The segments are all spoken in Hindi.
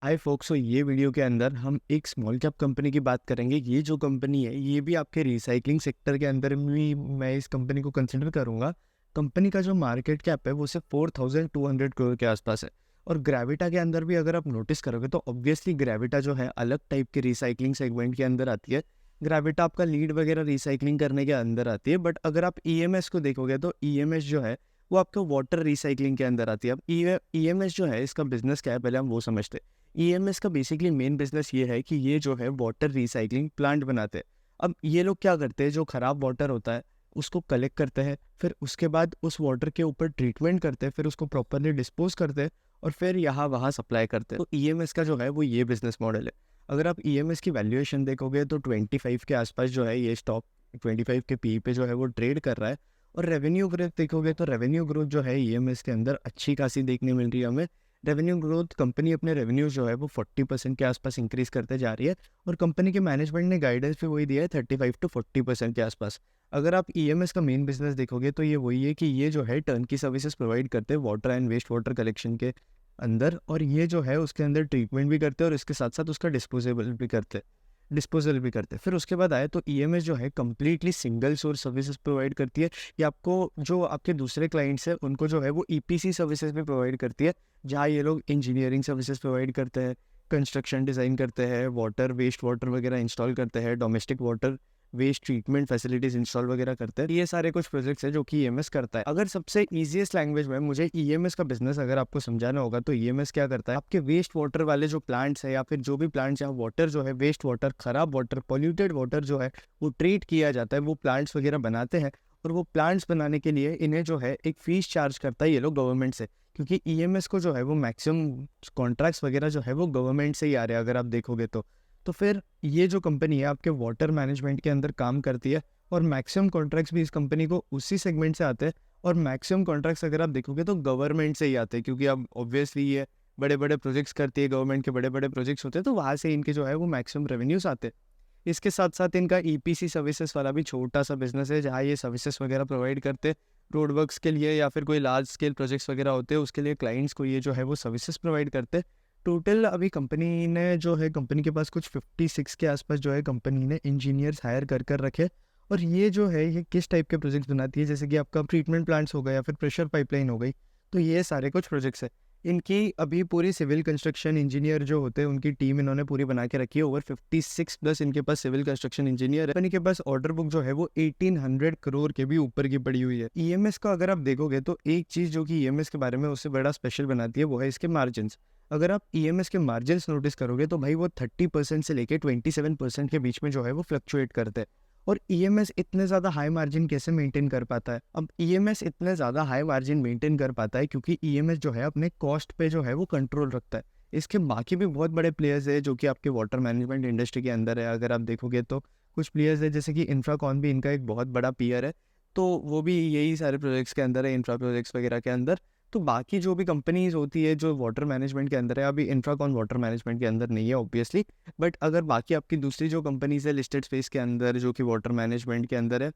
हाय फोक्स, तो ये वीडियो के अंदर हम एक स्मॉल कैप कंपनी की बात करेंगे। ये जो कंपनी है ये भी आपके रिसाइकलिंग सेक्टर के अंदर भी मैं इस कंपनी को कंसिडर करूंगा। कंपनी का जो मार्केट कैप है वो सिर्फ 4200 करोड़ के आसपास है। और ग्रेविटा के अंदर भी अगर आप नोटिस करोगे तो ऑब्वियसली ग्रेविटा जो है अलग टाइप के रिसाइकलिंग सेगमेंट के अंदर आती है। ग्रेविटा आपका लीड वगैरह रिसाइकलिंग करने के अंदर आती है, बट अगर आप ईएमएस को देखोगे तो ईएमएस जो है वो आपका वाटर रिसाइकलिंग के अंदर आती है। अब ईएमएस जो है इसका बिजनेस क्या है पहले हम वो समझते हैं। ईएमएस का बेसिकली मेन बिजनेस ये है कि ये जो है वाटर रिसाइकलिंग प्लांट बनाते हैं। अब ये लोग क्या करते हैं, जो खराब वाटर होता है उसको कलेक्ट करते हैं, फिर उसके बाद उस वाटर के ऊपर ट्रीटमेंट करते हैं, फिर उसको प्रॉपरली डिस्पोज करते हैं और फिर यहाँ वहाँ सप्लाई करते हैं। तो ईएमएस का जो है वो ये बिजनेस मॉडल है। अगर आप ईएमएस की वैल्यूएशन देखोगे तो 25 के आसपास जो है ये स्टॉक 25 के पी पे जो है वो ट्रेड कर रहा है। और रेवेन्यू ग्रोथ देखोगे तो रेवेन्यू ग्रोथ जो है ईएमएस के अंदर अच्छी खासी देखने मिल रही है हमें। रेवेन्यू ग्रोथ कंपनी अपने रेवेन्यू जो है वो 40% के आसपास इंक्रीज करते जा रही है। और कंपनी के मैनेजमेंट ने गाइडेंस भी वही दिया है 35 to 40% के आसपास। अगर आप ईएमएस का मेन बिजनेस देखोगे तो ये वही है कि ये जो है टर्न की सर्विसेज प्रोवाइड करते हैं water and waste water collection के अंदर, और ये जो है उसके अंदर ट्रीटमेंट भी करते हैं और इसके साथ साथ उसका डिस्पोजल भी करते हैं। फिर उसके बाद आए तो ईएमएस जो है completely single source services provide करती है। ये आपको जो आपके दूसरे क्लाइंट्स हैं उनको जो है वो ईपीसी सर्विसेज भी प्रोवाइड करती है, जहाँ ये लोग इंजीनियरिंग सर्विसेज प्रोवाइड करते हैं, कंस्ट्रक्शन डिज़ाइन करते हैं, वाटर वेस्ट वाटर वगैरह इंस्टॉल करते हैं, domestic water waste treatment facilities install वगैरह करते हैं। ये सारे कुछ प्रोजेक्ट्स हैं जो कि ईएमएस करता है। अगर सबसे ईजीएस्ट लैंग्वेज में मुझे ईएमएस का बिजनेस अगर आपको समझाना होगा तो ईएमएस क्या करता है, आपके वेस्ट वाटर वाले जो प्लांट्स है या फिर जो भी प्लांट्स जहाँ वाटर जो है वेस्ट वाटर खराब वाटर पॉल्यूटेड वाटर जो है वो ट्रीट किया जाता है, वो प्लांट्स वगैरह बनाते हैं। और वो प्लांट्स बनाने के लिए इन्हें जो है एक फीस चार्ज करता है ये लोग गवर्नमेंट से, क्योंकि ईएमएस को जो है वो मैक्सिमम कॉन्ट्रैक्ट्स वगैरह जो है वो गवर्नमेंट से ही आ रहे हैं अगर आप देखोगे तो फिर ये जो कंपनी है आपके वाटर मैनेजमेंट के अंदर काम करती है। और मैक्सिमम कॉन्ट्रैक्ट्स भी इस कंपनी को उसी सेगमेंट से आते हैं। और मैक्सिमम कॉन्ट्रैक्ट्स अगर आप देखोगे तो गवर्नमेंट से ही आते हैं, क्योंकि अब ऑब्वियसली ये बड़े बड़े प्रोजेक्ट्स करती है, गवर्नमेंट के बड़े बड़े प्रोजेक्ट्स होते हैं, तो वहाँ से इनके जो है वो मैक्सिमम रेवेन्यूज आते हैं। इसके साथ साथ इनका ईपीसी सर्विसेज वाला भी छोटा सा बिजनेस है, जहाँ ये सर्विसेज वगैरह प्रोवाइड करते हैं रोड वर्क्स के लिए या फिर कोई लार्ज स्केल प्रोजेक्ट्स वगैरह होते हैं उसके लिए क्लाइंट्स को ये जो है वो सर्विसेज प्रोवाइड करते हैं। टोटल अभी कंपनी ने जो है कंपनी के पास कुछ 56 के आसपास जो है कंपनी ने इंजीनियर्स हायर कर रखे। और ये जो है ये किस टाइप के प्रोजेक्ट्स बनाती है, जैसे कि आपका ट्रीटमेंट प्लांट्स हो गया या फिर प्रेशर पाइपलाइन हो गई, तो ये सारे कुछ प्रोजेक्ट्स है। इनकी अभी पूरी सिविल कंस्ट्रक्शन इंजीनियर जो होते हैं उनकी टीम इन्होंने पूरी बना के रखी है। ओवर 56 प्लस इनके पास सिविल कंस्ट्रक्शन इंजीनियर है। कंपनी के पास ऑर्डर बुक जो है वो 1800 करोड़ के भी ऊपर की पड़ी हुई है। ईएमएस का अगर आप देखोगे तो एक चीज़ जो कि ईएमएस के बारे में उससे बड़ा स्पेशल बनाती है वो है इसके मार्जिन। अगर आप ईएमएस के मार्जिन्स नोटिस करोगे तो भाई वो 30% से लेके 27% के बीच में जो है वो फ्लक्चुएट करते हैं। और ईएमएस इतने ज़्यादा हाई मार्जिन कैसे मेंटेन कर पाता है? अब ईएमएस इतने ज़्यादा हाई मार्जिन मेंटेन कर पाता है क्योंकि ईएमएस जो है अपने कॉस्ट पे जो है वो कंट्रोल रखता है। इसके बाकी भी बहुत बड़े प्लेयर्स है जो कि आपके वाटर मैनेजमेंट इंडस्ट्री के अंदर है। अगर आप देखोगे तो कुछ प्लेयर्स है जैसे कि इंफ्राकॉन भी इनका एक बहुत बड़ा पीयर है, तो वो भी यही सारे प्रोजेक्ट्स के अंदर है, इंफ्रा प्रोजेक्ट्स वगैरह के अंदर। तो बाकी जो भी कंपनीज होती है जो वाटर मैनेजमेंट के अंदर है, अभी इंफ्राकॉन वाटर मैनेजमेंट के अंदर नहीं है ऑब्वियसली, बट अगर बाकी आपकी दूसरी जो कंपनीज है लिस्टेड स्पेस के अंदर जो कि वाटर मैनेजमेंट के अंदर है,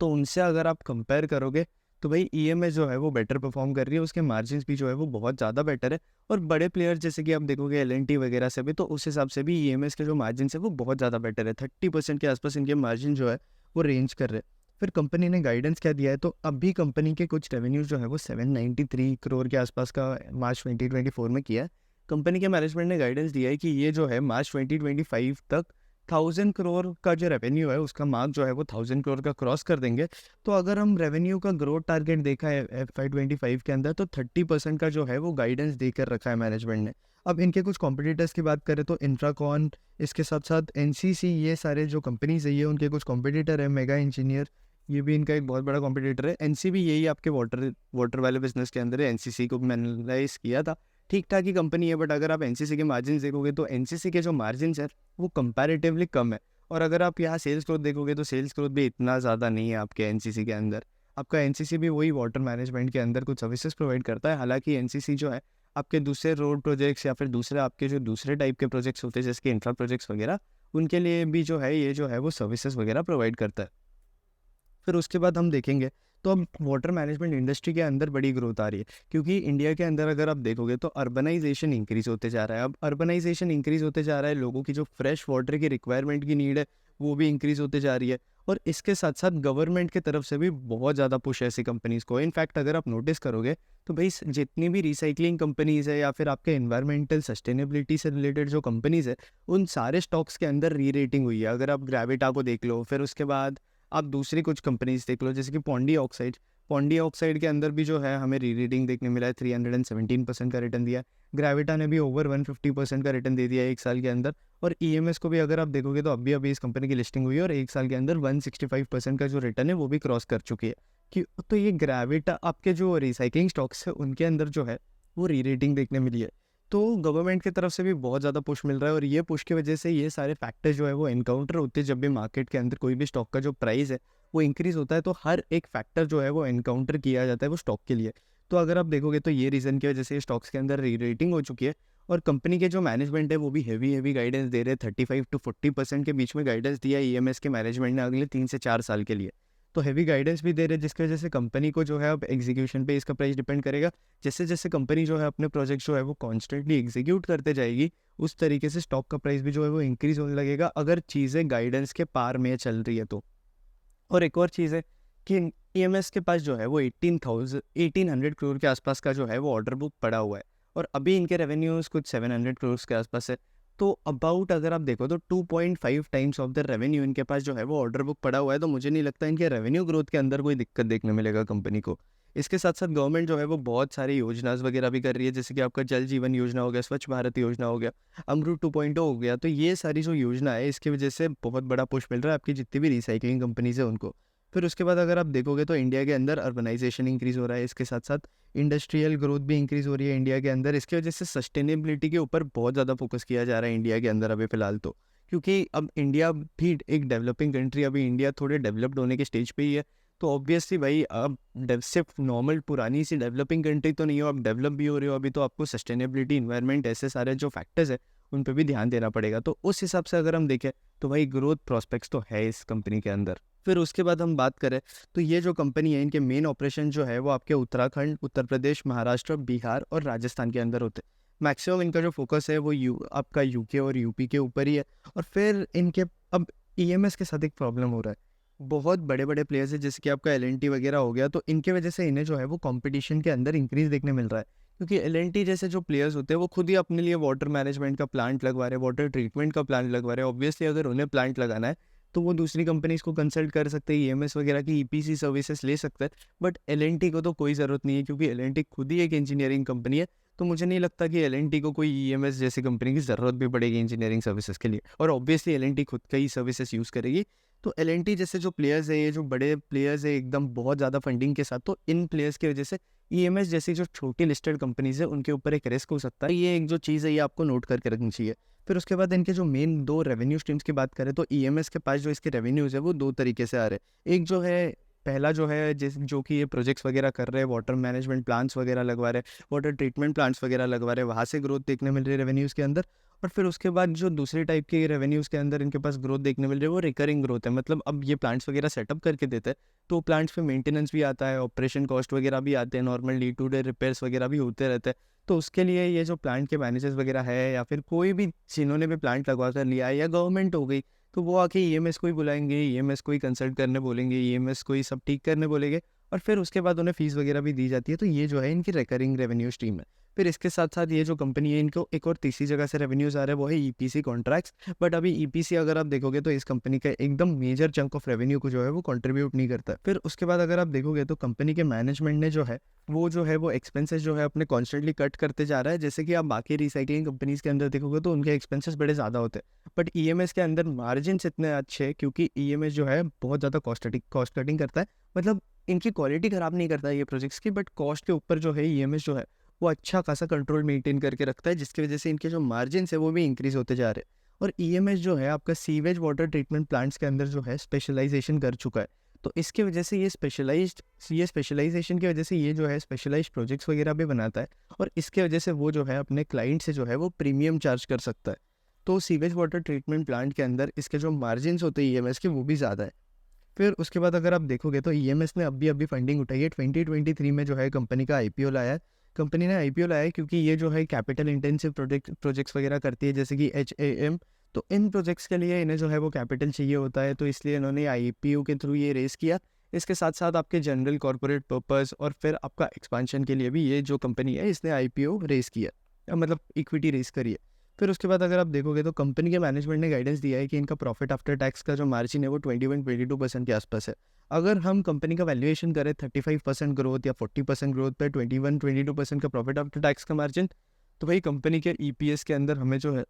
तो उनसे अगर आप कंपेयर करोगे तो भाई ईएमएस जो है वो बेटर परफॉर्म कर रही है, उसके मार्जिन्स भी जो है वो बहुत ज़्यादा बेटर है। और बड़े प्लेयर जैसे कि आप देखोगे एलएनटी वगैरह से भी, तो उस हिसाब से भी ईएमएस के जो मार्जिन है वो बहुत ज़्यादा बेटर है। 30% के आसपास इनके मार्जिन जो है वो रेंज कर रहे हैं। फिर कंपनी ने गाइडेंस क्या दिया है, तो अभी कंपनी के कुछ रेवेन्यूज जो है वो 793 करोड़ के आसपास का मार्च 2024 में किया है। कंपनी के मैनेजमेंट ने गाइडेंस दिया है कि ये जो है मार्च 2025 तक 1000 करोड़ का जो रेवेन्यू है उसका मार्क जो है वो 1000 करोड़ का क्रॉस कर देंगे। तो अगर हम रेवेन्यू का ग्रोथ टारगेट देखा है FY25 के अंदर, तो 30% का जो है वो गाइडेंस देकर रखा है मैनेजमेंट ने। अब इनके कुछ कॉम्पिटिटर्स की बात करें तो इंफ्राकॉन, इसके साथ साथ एनसीसी, ये सारे जो कंपनीज है ये उनके कुछ कॉम्पिटिटर है। मेगा इंजीनियर, ये भी इनका एक बहुत बड़ा कॉम्पिटिटर है। एनसीबी यही आपके वाटर वाटर वाले बिजनेस के अंदर है। एनसीसी को मैंने एनालाइज किया था, ठीक ठाक ही कंपनी है, बट अगर आप एनसीसी के मार्जिन देखोगे तो एनसीसी के जो मार्जिन है वो कंपैरेटिवली कम है। और अगर आप यहाँ सेल्स ग्रोथ देखोगे तो सेल्स ग्रोथ भी इतना ज़्यादा नहीं है आपके एनसीसी के अंदर। आपका एनसीसी भी वही वाटर मैनेजमेंट के अंदर कुछ सर्विसेज प्रोवाइड करता है। हालांकि एनसीसी जो है आपके दूसरे रोड प्रोजेक्ट्स या फिर दूसरे आपके जो दूसरे टाइप के प्रोजेक्ट्स होते हैं जैसे कि इंफ्रा प्रोजेक्ट्स वगैरह, उनके लिए भी जो है ये जो है वो सर्विसेज वगैरह प्रोवाइड करता है। फिर उसके बाद हम देखेंगे तो अब वाटर मैनेजमेंट इंडस्ट्री के अंदर बड़ी ग्रोथ आ रही है, क्योंकि इंडिया के अंदर अगर आप देखोगे तो अर्बनाइजेशन इंक्रीज होते जा रहा है। अब अर्बनाइजेशन इंक्रीज होते जा रहा है, लोगों की जो फ्रेश वाटर की रिक्वायरमेंट की नीड है वो भी इंक्रीज होते जा रही है। और इसके साथ साथ गवर्नमेंट की तरफ से भी बहुत ज़्यादा पुश है ऐसी कंपनीज़ को। इनफैक्ट अगर आप नोटिस करोगे तो भाई जितनी भी रिसाइकलिंग कंपनीज़ है या फिर आपके एनवायरमेंटल सस्टेनेबिलिटी से रिलेटेड जो कंपनीज़ है, उन सारे स्टॉक्स के अंदर री रेटिंग हुई है। अगर आप ग्रेविटा को देख लो, फिर उसके बाद आप दूसरी कुछ कंपनीज देख लो जैसे कि पॉन्डी ऑक्साइड के अंदर भी जो है हमें री रेटिंग देखने मिला है, 317% का रिटर्न दिया है। ग्रेविटा ने भी ओवर 150% का रिटर्न दे दिया है एक साल के अंदर। और ईएमएस को भी अगर आप देखोगे तो अभी अभी इस कंपनी की लिस्टिंग हुई है और एक साल के अंदर 165% का जो रिटर्न है वो भी क्रॉस कर चुकी है। कि तो ये ग्रेविटा आपके जो रिसाइकलिंग स्टॉक्स है उनके अंदर जो है वो री रेटिंग देखने मिली है। तो गवर्नमेंट की तरफ से भी बहुत ज़्यादा पुश मिल रहा है, और ये पुश की वजह से ये सारे फैक्टर्स जो है वो एनकाउंटर होते हैं। जब भी मार्केट के अंदर कोई भी स्टॉक का जो प्राइस है वो इंक्रीज होता है तो हर एक फैक्टर जो है वो एनकाउंटर किया जाता है वो स्टॉक के लिए। तो अगर आप देखोगे तो ये रीज़न की वजह से स्टॉक्स के अंदर री रेटिंग हो चुकी है। और कंपनी के जो मैनेजमेंट है वो भी हैवी गाइडेंस दे रहे हैं, 35 to 40% के बीच में गाइडेंस दिया है ईएमएस के मैनेजमेंट ने अगले 3 से 4 साल के लिए। तो हैवी गाइडेंस भी दे रहे हैं, जिसकी वजह से कंपनी को जो है अब एग्जीक्यूशन पे इसका प्राइस डिपेंड करेगा। जैसे जैसे कंपनी जो है अपने प्रोजेक्ट जो है वो कॉन्स्टेंटली एग्जीक्यूट करते जाएगी, उस तरीके से स्टॉक का प्राइस भी जो है वो इंक्रीज होने लगेगा, अगर चीज़ें गाइडेंस के पार में चल रही है तो। और एक और चीज़ है कि ईएमएस के पास जो है वो 1800 करोड़ के आसपास का जो है वो ऑर्डर बुक पड़ा हुआ है, और अभी इनके रेवेन्यूज़ कुछ 700 करोड़ के आसपास है। तो अबाउट अगर आप देखो तो 2.5 टाइम्स ऑफ द रेवेन्यू इनके पास जो है वो ऑर्डर बुक पड़ा हुआ है। तो मुझे नहीं लगता इनके रेवेन्यू ग्रोथ के अंदर कोई दिक्कत देखने मिलेगा कंपनी को। इसके साथ साथ गवर्नमेंट जो है वो बहुत सारी योजनास वगैरह भी कर रही है, जैसे कि आपका जल जीवन योजना हो गया, स्वच्छ भारत योजना हो गया, अमृत 2.0 हो गया। तो ये सारी जो योजना है इसकी वजह से बहुत बड़ा पुश मिल रहा है आपकी जितनी भी रिसाइकलिंग कंपनीज है उनको। फिर उसके बाद अगर आप देखोगे तो इंडिया के अंदर अर्बनाइजेशन इंक्रीज़ हो रहा है, इसके साथ साथ इंडस्ट्रियल ग्रोथ भी इंक्रीज़ हो रही है इंडिया के अंदर। इसकी वजह से सस्टेनेबिलिटी के ऊपर बहुत ज़्यादा फोकस किया जा रहा है इंडिया के अंदर अभी फ़िलहाल तो, क्योंकि अब इंडिया भी एक डेवलपिंग कंट्री, अभी इंडिया थोड़े डेवलप्ड होने के स्टेज पे ही है। तो ऑब्वियसली भाई अब सिर्फ नॉर्मल पुरानी सी डेवलपिंग कंट्री तो नहीं हो, आप डेवलप भी हो रहे हो अभी, तो आपको सस्टेनेबिलिटी, इन्वायरमेंट, ऐसे सारे जो फैक्टर्स है उन पे भी ध्यान देना पड़ेगा। तो उस हिसाब से अगर हम देखें तो भाई ग्रोथ प्रॉस्पेक्ट्स तो है इस कंपनी के अंदर। फिर उसके बाद हम बात करें तो ये जो कंपनी है इनके मेन ऑपरेशन जो है वो आपके उत्तराखंड, उत्तर प्रदेश, महाराष्ट्र, बिहार और राजस्थान के अंदर होते हैं। मैक्सिमम इनका जो फोकस है वो आपका यूके और यूपी के ऊपर ही है। और फिर इनके अब ईएमएस के साथ एक प्रॉब्लम हो रहा है, बहुत बड़े बड़े प्लेयर्स है जैसे कि आपका एलएनटी वगैरह हो गया, तो इनके वजह से इन्हें जो है वो कंपटीशन के अंदर इंक्रीज देखने मिल रहा है। क्योंकि एलएनटी जैसे जो प्लेयर्स होते हैं वो खुद ही अपने लिए वाटर मैनेजमेंट का प्लांट लगवा रहे हैं, वाटर ट्रीटमेंट का प्लांट लगवा रहे हैं। ऑब्वियसली अगर उन्हें प्लांट लगाना है तो वो दूसरी कंपनीज को कंसल्ट कर सकते हैं, ईएमएस वगैरह की ईपीसी सर्विसेज ले सकते हैं। बट एलएनटी को तो कोई ज़रूरत नहीं है, क्योंकि एलएनटी खुद ही एक इंजीनियरिंग कंपनी है। तो मुझे नहीं लगता कि एलएनटी को कोई ईएमएस जैसी कंपनी की ज़रूरत भी पड़ेगी इंजीनियरिंग सर्विसेज के लिए, और ऑब्वियसली एलएनटी खुद का ही सर्विसेज यूज़ करेगी। तो एलएनटी जैसे जो प्लेयर्स है, ये जो बड़े प्लेयर्स है एकदम बहुत ज़्यादा फंडिंग के साथ, तो इन प्लेयर्स की वजह से ईएमएस जैसी जो छोटी लिस्टेड कंपनीज है उनके ऊपर एक रिस्क हो सकता है। ये एक जो चीज़ है ये आपको नोट करके रखनी चाहिए। फिर उसके बाद इनके जो मेन दो रेवेन्यू स्ट्रीम्स की बात करें तो ईएमएस के पास जो इसके रेवेन्यूज़ है वो दो तरीके से आ रहे हैं। एक जो है, पहला जो है जो कि ये प्रोजेक्ट्स वगैरह कर रहे हैं, वाटर मैनेजमेंट प्लांट्स वगैरह लगवा रहे हैं, वाटर ट्रीटमेंट प्लांट्स वगैरह लगवा रहे हैं, वहाँ से ग्रोथ देखने मिल रही है रेवेन्यूज़ के अंदर। और फिर उसके बाद जो दूसरी टाइप के रेवेन्यूज़ के अंदर इनके पास ग्रोथ देखने मिल रही है वो रिकरिंग ग्रोथ है। मतलब अब ये प्लांट्स वगैरह सेटअप करके देते हैं तो प्लांट्स पे मेंटेनेंस भी आता है, ऑपरेशन कॉस्ट वगैरह भी आते हैं, normal day to day repairs वगैरह भी होते रहते हैं। तो उसके लिए ये जो प्लांट के मैनेजर्स वगैरह है या फिर कोई भी जिन्होंने भी प्लांट लगवा कर लिया है या गवर्नमेंट हो गई, तो वो आके ईएमएस को ही बुलाएंगे, ईएमएस को ही कंसल्ट करने बोलेंगे, ईएमएस को ही सब ठीक करने बोलेंगे, और फिर उसके बाद उन्हें फीस वगैरह भी दी जाती है। तो ये जो है इनकी रिकरिंग रेवेन्यू स्ट्रीम है। फिर इसके साथ साथ ये जो कंपनी है इनको एक और तीसरी जगह से रेवेन्यूज आ रहा है वो है ईपीसी कॉन्ट्रैक्ट्स। बट अभी ईपीसी अगर आप देखोगे तो इस कंपनी का एकदम मेजर चंक ऑफ रेवेन्यू को जो है वो कंट्रीब्यूट नहीं करता है। फिर उसके बाद अगर आप देखोगे तो कंपनी के मैनेजमेंट ने जो है वो एक्सपेंसेस जो है अपने कॉन्स्टेंटली कट करते जा रहा है। जैसे कि आप बाकी रिसाइकलिंग कंपनीज के अंदर देखोगे तो उनके एक्सपेंसेस बड़े ज़्यादा होते हैं, बट ईएमएस के अंदर मार्जिन इतने अच्छे हैं क्योंकि ईएमएस जो है बहुत ज़्यादा कॉस्ट कटिंग करता है। मतलब इनकी क्वालिटी ख़राब नहीं करता है ये प्रोजेक्ट्स की, बट कॉस्ट के ऊपर जो है ईएमएस जो है वो अच्छा खासा कंट्रोल मेंटेन करके रखता है, जिसकी वजह से इनके जो मार्जिन है वो भी इंक्रीज होते जा रहे हैं। और ईएमएस जो है आपका सीवेज वाटर ट्रीटमेंट प्लांट्स के अंदर जो है स्पेशलाइजेशन कर चुका है। तो इसके वजह से ये स्पेशलाइजेशन की वजह से ये जो है स्पेशलाइज्ड प्रोजेक्ट्स वगैरह भी बनाता है, और इसके वजह से वो जो है अपने क्लाइंट से जो है वो प्रीमियम चार्ज कर सकता है। तो सीवेज वाटर ट्रीटमेंट प्लांट के अंदर इसके जो मार्जिन होते हैं ईएमएस के वो भी ज़्यादा है। फिर उसके बाद अगर आप देखोगे तो ईएमएस ने अभी-अभी फंडिंग उठाई है। 2023 में जो है कंपनी का आईपीओ लाया है। कंपनी ने आईपीओ लाया है क्योंकि ये जो है कैपिटल इंटेंसिव प्रोजेक्ट्स वगैरह करती है, जैसे कि एचएएम। तो इन प्रोजेक्ट्स के लिए इन्हें जो है वो कैपिटल चाहिए होता है, तो इसलिए इन्होंने आईपीओ के थ्रू ये रेज़ किया। इसके साथ-साथ आपके जनरल कॉर्पोरेट पर्पस और फिर आपका एक्सपेंशन के लिए भी ये जो कंपनी है इसने आईपीओ रेज़ किया, मतलब इक्विटी रेज़ करी है। फिर उसके बाद अगर आप देखोगे तो कंपनी के मैनेजमेंट ने गाइडेंस दिया है कि इनका प्रॉफिट आफ्टर टैक्स का जो मार्जिन है वो 21-22% के आसपास है। अगर हम कंपनी का वैल्यूएशन करें 35% ग्रोथ या 40% ग्रोथ पे 21-22% का प्रॉफिट आफ्टर टैक्स का मार्जिन, तो भाई कंपनी के ईपीएस के अंदर हमें जो है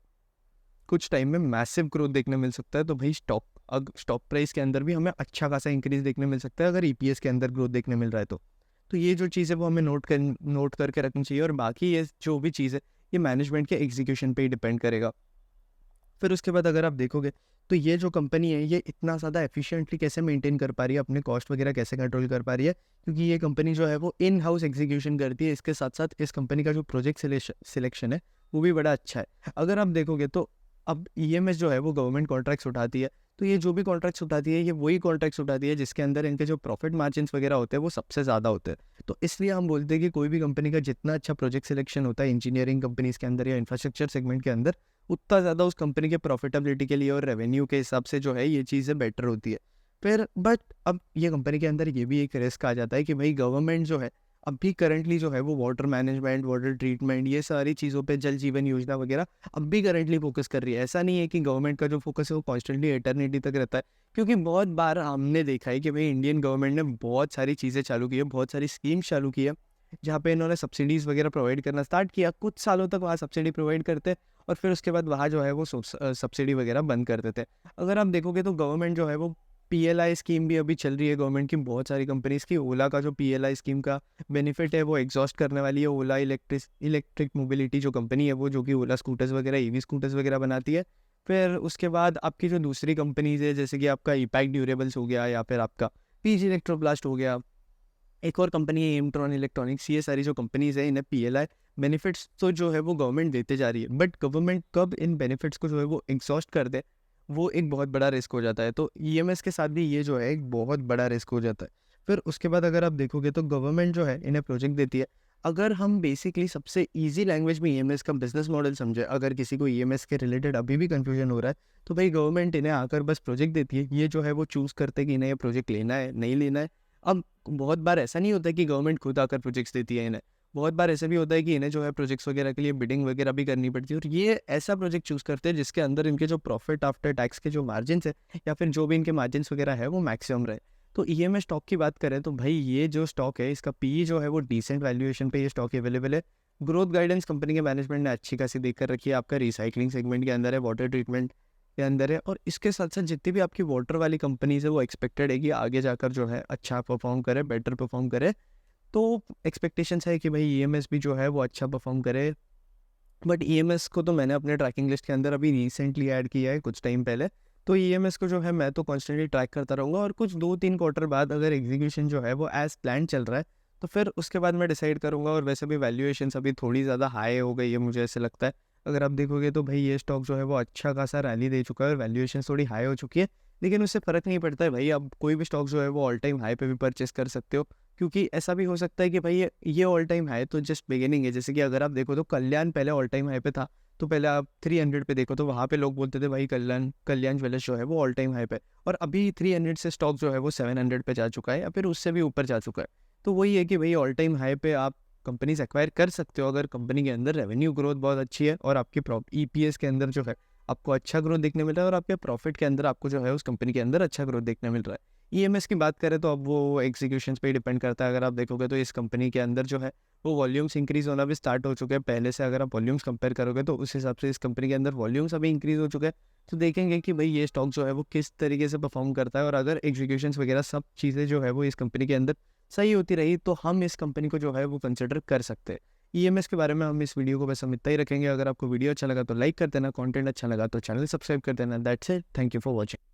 कुछ टाइम में मैसिव ग्रोथ देखने मिल सकता है। तो भाई स्टॉक प्राइस के अंदर भी हमें अच्छा खासा इंक्रीज देखने मिल सकता है अगर ईपीएस के अंदर ग्रोथ देखने मिल रहा है तो। तो ये जो चीज़ है वो हमें नोट करके रखनी चाहिए, और बाकी ये जो भी चीज़ है ये मैनेजमेंट के एग्जीक्यूशन पे ही डिपेंड करेगा। फिर उसके बाद अगर आप देखोगे तो ये जो कंपनी है ये इतना ज़्यादा एफिशिएंटली कैसे मेंटेन कर पा रही है, अपने कॉस्ट वगैरह कैसे कंट्रोल कर पा रही है, क्योंकि ये कंपनी जो है वो इन हाउस एग्जीक्यूशन करती है। इसके साथ साथ इस कंपनी का जो प्रोजेक्ट सिलेक्शन है वो भी बड़ा अच्छा है। अगर आप देखोगे तो अब ईएमएस जो है वो गवर्नमेंट कॉन्ट्रैक्ट्स उठाती है, तो ये जो भी कॉन्ट्रैक्ट्स उठाती है ये वही कॉन्ट्रैक्ट्स उठाती है जिसके अंदर इनके जो प्रॉफिट मार्जिन्स वगैरह होते हैं वो सबसे ज़्यादा होते हैं। तो इसलिए हम बोलते हैं कि कोई भी कंपनी का जितना अच्छा प्रोजेक्ट सिलेक्शन होता है इंजीनियरिंग कंपनीज के अंदर या इंफ्रास्ट्रक्चर सेगमेंट के अंदर, उतना ज़्यादा उस कंपनी के प्रॉफिटेबिलिटी के लिए और रेवेन्यू के हिसाब से जो है ये चीज़ें बेटर होती है। फिर बट अब ये कंपनी के अंदर ये भी एक रिस्क आ जाता है कि भाई गवर्नमेंट जो है अभी करंटली जो है वो वाटर मैनेजमेंट, वाटर ट्रीटमेंट, ये सारी चीज़ों पे, जल जीवन योजना वगैरह अब भी करंटली फोकस कर रही है। ऐसा नहीं है कि गवर्नमेंट का जो फोकस है वो कॉन्स्टेंटली एटर्निटी तक रहता है, क्योंकि बहुत बार हमने देखा है कि भाई इंडियन गवर्नमेंट ने बहुत सारी चीज़ें चालू की है, बहुत सारी स्कीम्स चालू की है, जहाँ पे इन्होंने सब्सिडीज़ वगैरह प्रोवाइड करना स्टार्ट किया। कुछ सालों तक वहाँ सब्सिडी प्रोवाइड करते और फिर उसके बाद वहाँ जो है वो सब्सिडी वगैरह बंद कर देते। अगर आप देखोगे तो गवर्नमेंट जो है वो पीएलआई स्कीम भी अभी चल रही है गवर्नमेंट की बहुत सारी कंपनीज़ की। ओला का जो पीएलआई स्कीम का बेनिफिट है वो एग्जॉस्ट करने वाली है। ओला इलेक्ट्रिक मोबिलिटी जो कंपनी है वो, जो कि ओला स्कूटर्स वगैरह, ईवी स्कूटर्स वगैरह बनाती है। फिर उसके बाद आपकी जो दूसरी कंपनीज़ है जैसे कि आपका ईपैक ड्यूरेबल्स हो गया या फिर आपका पीजी इलेक्ट्रोप्लास्ट हो गया, एक और कंपनी है एमट्रॉन इलेक्ट्रॉनिक्स, ये सारी जो कंपनीज़ है इन्हें पीएलआई बेनिफिट्स तो जो है वो गवर्नमेंट देते जा रही है, बट गवर्नमेंट कब इन बेनिफिट्स को जो है वो एग्जॉस्ट कर दे वो एक बहुत बड़ा रिस्क हो जाता है। तो ईएमएस के साथ भी ये जो है एक बहुत बड़ा रिस्क हो जाता है। फिर उसके बाद अगर आप देखोगे तो गवर्नमेंट जो है इन्हें प्रोजेक्ट देती है। अगर हम बेसिकली सबसे ईजी लैंग्वेज में ईएमएस का बिजनेस मॉडल समझे, अगर किसी को ईएमएस के रिलेटेड अभी भी कन्फ्यूजन हो रहा है, तो भाई गवर्नमेंट इन्हें आकर बस प्रोजेक्ट देती है। ये जो है वो चूज़ करते हैं कि इन्हें ये प्रोजेक्ट लेना है नहीं लेना है। अब बहुत बार ऐसा नहीं होता है कि गवर्नमेंट खुद आकर प्रोजेक्ट्स देती है इन्हें। बहुत बार ऐसा भी होता है कि इन्हें जो है प्रोजेक्ट्स वगैरह के लिए बिडिंग वगैरह भी करनी पड़ती है, और ये ऐसा प्रोजेक्ट चूज़ करते हैं जिसके अंदर इनके जो प्रॉफिट आफ्टर टैक्स के जो मार्जिन्स है या फिर जो भी इनके मार्जिन्स वगैरह है वो मैक्सिमम रहे। तो ईएमएस स्टॉक की बात करें तो भाई ये जो स्टॉक है इसका पीई जो है वो डिसेंट वैल्यूएशन पे ये स्टॉक अवेलेबल है। ग्रोथ गाइडेंस कंपनी के मैनेजमेंट ने अच्छी खासी देख कर रखी है। आपका रिसाइकलिंग सेगमेंट के अंदर है, वाटर ट्रीटमेंट के अंदर है, और इसके साथ साथ जितनी भी आपकी वाटर वाली कंपनीज है वो एक्सपेक्टेड है कि आगे जाकर जो है अच्छा परफॉर्म करे, बेटर परफॉर्म करे। तो एक्सपेक्टेशंस है कि भाई ईएमएस भी जो है वो अच्छा परफॉर्म करे। बट ईएमएस को तो मैंने अपने ट्रैकिंग लिस्ट के अंदर अभी रिसेंटली ऐड किया है कुछ टाइम पहले। तो ईएमएस को जो है मैं तो कॉन्स्टेंटली ट्रैक करता रहूँगा, और कुछ 2-3 क्वार्टर बाद अगर एग्जीक्यूशन जो है वो एज प्लान चल रहा है तो फिर उसके बाद मैं डिसाइड करूँगा। और वैसे भी वैल्यूएशंस अभी थोड़ी ज़्यादा हाई हो गई है मुझे ऐसे लगता है। अगर आप देखोगे तो भाई ये स्टॉक जो है वो अच्छा खासा रैली दे चुका है और वैल्यूएशन थोड़ी हाई हो चुकी है, लेकिन उससे फ़र्क नहीं पड़ता है भाई। अब कोई भी स्टॉक जो है वो ऑल टाइम हाई पे भी परचेस कर सकते हो, क्योंकि ऐसा भी हो सकता है कि भाई ये ऑल टाइम हाई तो जस्ट बिगिनिंग है। जैसे कि अगर आप देखो तो कल्याण पहले ऑल टाइम हाई पे था, तो पहले आप 300 पे देखो तो वहाँ पे लोग बोलते थे भाई कल्याण कल्याण ज्वेलर्स जो है वो ऑल टाइम हाई पे, और अभी 300 से स्टॉक जो है वो 700 पे जा चुका है या फिर उससे भी ऊपर जा चुका है। तो वही है कि भाई ऑल टाइम हाई पे आप कंपनीज एक्वायर कर सकते हो अगर कंपनी के अंदर रेवेन्यू ग्रोथ बहुत अच्छी है और आपकी ईपीएस के अंदर जो है आपको अच्छा ग्रोथ देखने मिल रहा है, और आपके प्रॉफिट के अंदर आपको जो है उस कंपनी के अंदर अच्छा ग्रोथ देखने मिल रहा है। ईएमएस की बात करें तो अब वो एग्जीक्यूशन पे ही डिपेंड करता है। अगर आप देखोगे तो इस कंपनी के अंदर जो है वो वॉल्यूम्स इंक्रीज होना भी स्टार्ट हो चुके हैं पहले से। अगर आप वॉल्यूम्स कंपेयर करोगे तो उस हिसाब से इस कंपनी के अंदर वॉल्यूम्स अभी इंक्रीज हो चुके हैं। तो देखेंगे कि भाई ये स्टॉक जो है वो किस तरीके से परफॉर्म करता है, और अगर एग्जीक्यूशंस वगैरह सब चीज़ें जो है वो इस कंपनी के अंदर सही होती रही तो हम इस कंपनी को जो है वो कंसिडर कर सकते हैं। ईएमएस के बारे में हम इस वीडियो को बस हम इतना ही रखेंगे। अगर आपको वीडियो अच्छा लगा तो लाइक कर देना, कंटेंट अच्छा लगा तो चैनल सब्सक्राइब कर देना। That's it, thank you for watching.